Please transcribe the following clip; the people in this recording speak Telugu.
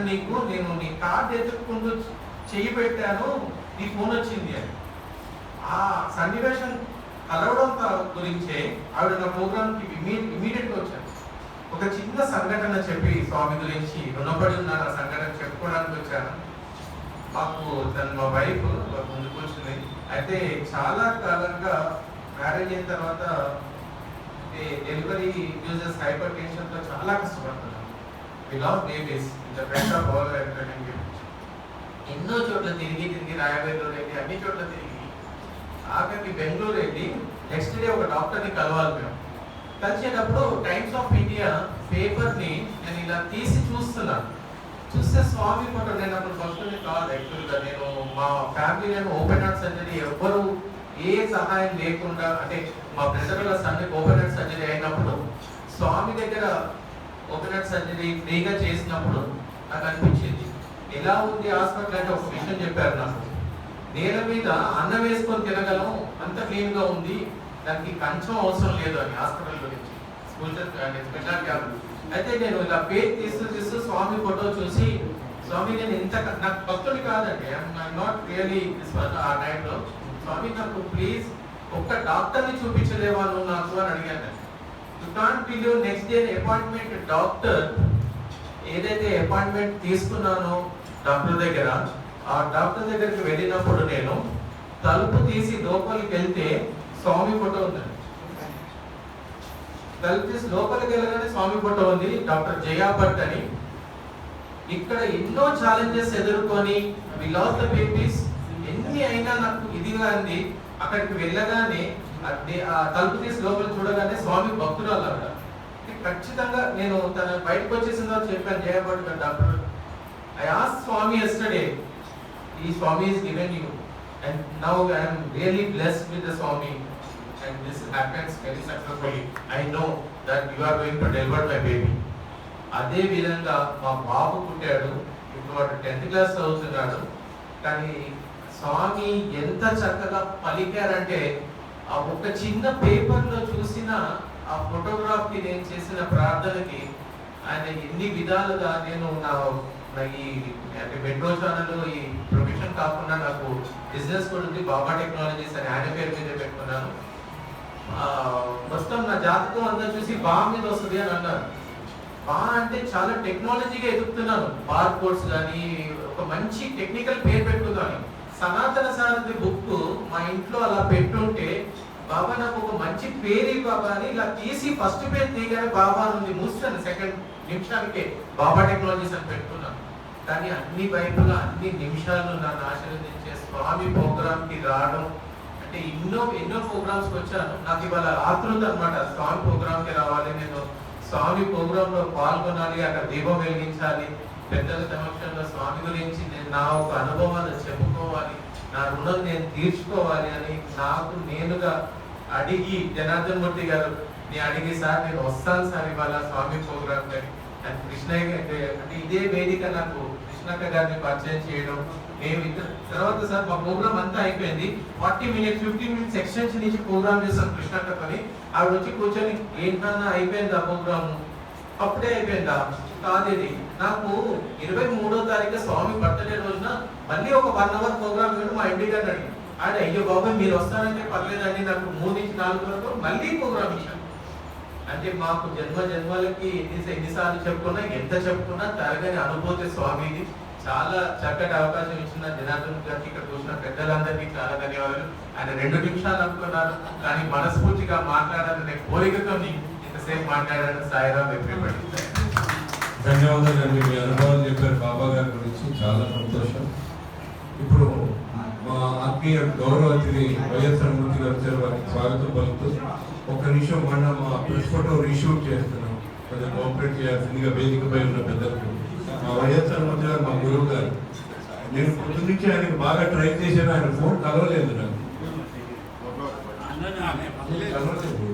నీకు నేను నీ కార్డు ఎత్తుక్కుంటూ చెయ్యి పెట్టాను, నీ ఫోన్ వచ్చింది అని. ఆ సన్నివేశం కలవడం గురించే ఆవిడ నా ప్రోగ్రామ్కి ఇమీడియట్గా వచ్చాను. ఒక చిన్న సంఘటన చెప్పి స్వామి గురించి రుణపడి ఉన్నాను, ఆ సంఘటన చెప్పుకోవడానికి వచ్చాను. మాకు మా వైఫ్ ముందుకు వచ్చింది. అయితే చాలా కాలంగా మ్యారేజ్ అయిన తర్వాత డెలివరీ యూజెస్ హైపర్ టెన్షన్తో చాలా కష్టపడుతున్నాను. We love babies in the best of all entertainment. ఎన్నో చోట్ల తిరిగి రాయవేలో వెళ్ళి అన్ని చోట్ల తిరిగి ఆఖరికి బెంగళూరు వెళ్ళి నెక్స్ట్ డే ఒక డాక్టర్ని కలవాలి. మేము కలిసేటప్పుడు టైమ్స్ ఆఫ్ ఇండియా పేపర్ని నేను ఇలా తీసి చూస్తున్నాను. చూస్తే స్వామి ఫోటో, నేను అప్పుడు భక్తుని కాదు యాక్చువల్గా. నేను మా ఫ్యామిలీ నేను ఓపెన్ హార్ట్ సర్జరీ ఎవ్వరు ఏ సహాయం లేకుండా, అంటే మా బ్రదర్ల సన్నికి ఓపెన్ హార్ట్ సర్జరీ అయినప్పుడు స్వామి దగ్గర ఓపెన్ హార్ట్ సర్జరీ ఫ్రీగా చేసినప్పుడు నాకు అనిపించింది ఎలా ఉంది హాస్పిటల్ అంటే ఒక విషయం చెప్పారు నాకు. నేల మీద అన్నం వేసుకొని తినగలం, అంత క్లీన్గా ఉంది, దానికి కంచం అవసరం లేదు అని హాస్పిటల్ గురించి స్పెషల్ క్యాబ్. అయితే నేను ఇలా పేరు తీస్తూ స్వామి ఫోటో చూసి, స్వామి నేను ఇంత నాకు భక్తుడి కాదండి, ఐఎమ్ నాట్ రియలీ ఆ టైంలో, స్వామి నాకు ప్లీజ్ ఒక్క డాక్టర్ని చూపించలేవా నువ్వు నాకు అని అడిగాను. You can't believe next day appointment doctor, ఏదైతే అపాయింట్మెంట్ తీసుకున్నానో డాక్టర్ దగ్గర, ఆ డాక్టర్ దగ్గరికి వెళ్ళినప్పుడు నేను తలుపు తీసి లోపలికి వెళ్తే స్వామి ఫోటో ఉందండి. తలుపు తీసి లోపలికి వెళ్ళగానే స్వామి ఫోటో ఉంది, డాక్టర్ జయా భట్ అని. ఇక్కడ ఎన్నో ఛాలెంజెస్ ఎదుర్కొని వి లాస్ట్ ద బేబీస్ ఎన్ని అయినా నాకు ఇదిగా అంది. అక్కడికి వెళ్ళగానే ఆ తలుపు తీసి లోపల చూడగానే స్వామి భక్తురాలు అక్కడ. ఖచ్చితంగా నేను తన బయటకు వచ్చేసిన తర్వాత చెప్పాను Jaya Bhat doctor, I asked Swami yesterday, ఈ స్వామి is given you and now I am really blessed with the Swami and this happens very successfully. I know that you are going to deliver my baby. అదే విధంగా మా బాబు పుట్టాడు. ఇప్పుడు వాడు 10th క్లాస్ చదువుతున్నాడు. కానీ స్వామి ఎంత చక్కగా పలికారంటే, ఆ ఒక చిన్న పేపర్లో చూసిన ఆ ఫోటోగ్రాఫ్కి నేను చేసిన ప్రార్థనకి ఆయన ఎన్ని విధాలుగా నేను నా ఈ అంటే మెట్రో ఛానల్ ఈ ప్రొఫెషన్ కాకుండా నాకు బిజినెస్ కూడా ఉంది, బాబా టెక్నాలజీస్ అని ఆయన పేరు మీద పెట్టుకున్నాను. మొత్తం నా జాతకం అంతా చూసి బా మీద వస్తుంది అని అన్నారు. బా అంటే చాలా టెక్నాలజీగా ఎదుగుతున్నాను. బార్ కోడ్స్ కానీ ఒక మంచి టెక్నికల్ పేరు పెట్టుకుందామని సనాతన సారథి బుక్ మా ఇంట్లో అలా పెట్టుంటే, బాబా నాకు ఒక మంచి పేరు బాబా అని ఇలా తీసి ఫస్ట్ పేరు తీయగానే బాబా నుండి మూస్తాను సెకండ్ నిమిషానికే బాబా టెక్నాలజీస్ అని పెట్టుకున్నాను. కానీ అన్ని వైపులా అన్ని నిమిషాలు నన్ను ఆశీర్వదించే స్వామి ప్రోగ్రామ్కి రావడం అంటే ఎన్నో ప్రోగ్రామ్స్కి వచ్చాను. నాకు ఇవాళ ఆతృత అనమాట, స్వామి ప్రోగ్రామ్కి రావాలి, నేను స్వామి ప్రోగ్రాంలో పాల్గొనాలి, అక్కడ దీపం వెలిగించాలి, పెద్దల సమక్షంలో స్వామి గురించి నేను నా ఒక అనుభవాలు చెప్పుకోవాలి, నా రుణం నేను తీర్చుకోవాలి అని నాకు నేనుగా అడిగి, జనార్దన్ మూర్తి గారు నేను అడిగి, సార్ నేను వస్తాను సార్ ఇవాళ స్వామి ప్రోగ్రామ్ అని. అండ్ కృష్ణయ్య అంటే ఇదే వేదిక నాకు కృష్ణక్క గారిని పరిచయం చేయడం. మేము తర్వాత సార్ మా ప్రోగ్రామ్ అంతా అయిపోయింది, 40 minutes 15 minutes ఎక్స్టెన్షన్ నుంచి ప్రోగ్రామ్ చేస్తాం కృష్ణక్కని. ఆవిడ వచ్చి కూర్చొని ఏంటన్నా అయిపోయిందా ప్రోగ్రాము, అప్పుడే అయిపోయిందా కాదు, ఇది నాకు 23వ తారీఖు స్వామి బర్త్డే రోజున మళ్ళీ ఒక 1 hour ప్రోగ్రామ్ మా ఎండి గారిని అడిగి, ఆయన అయ్యో బాబాయ్ మీరు వస్తారంటే పర్లేదండి, నాకు 3 నుంచి 4 వరకు మళ్ళీ ప్రోగ్రామ్ ఇచ్చాను. అంటే మాకు జన్మలకి ఎన్నిసార్లు చెప్పుకున్నా ఎంత చెప్పుకున్నా తరగని అనుభూతి స్వామిది. చాలా చక్కటి అవకాశం ఇచ్చిన జనార్దన్ గారికి, ఇక్కడ చూసిన పెద్దలందరికీ చాలా ధన్యవాదాలు. ఆయన 2 నిమిషాలు అనుకున్నారు కానీ మనస్ఫూర్తిగా మాట్లాడాలనే కోరికతో ఇంతసేపు మాట్లాడారు. సాయిరామ్ ఎవ్రీబడి. ధన్యవాదాలండి, మీ అనుభవాలు చెప్పారు బాబా గారి గురించి, చాలా సంతోషం. ఇప్పుడు మా ఆత్మీయ గౌరవ అతిథి వైఎస్ఆర్ మూర్తి గారు వచ్చారు, వారికి స్వాగతం పలుకుతూ ఒక నిమిషం మన మా ప్రెస్ ఫోటో రీషూట్ చేస్తున్నాం, కొంచెం కోఆపరేట్ చేయాల్సిందిగా వేదికపై ఉన్న పెద్దలకు. మా వైఎస్ఆర్ మూర్తి గారు మా గురువు గారు, నేను పొద్దు నుంచి ఆయనకు బాగా ట్రై చేశాను, ఆయన ఫోన్ కలవలేదు నాకు, కలవలేదు.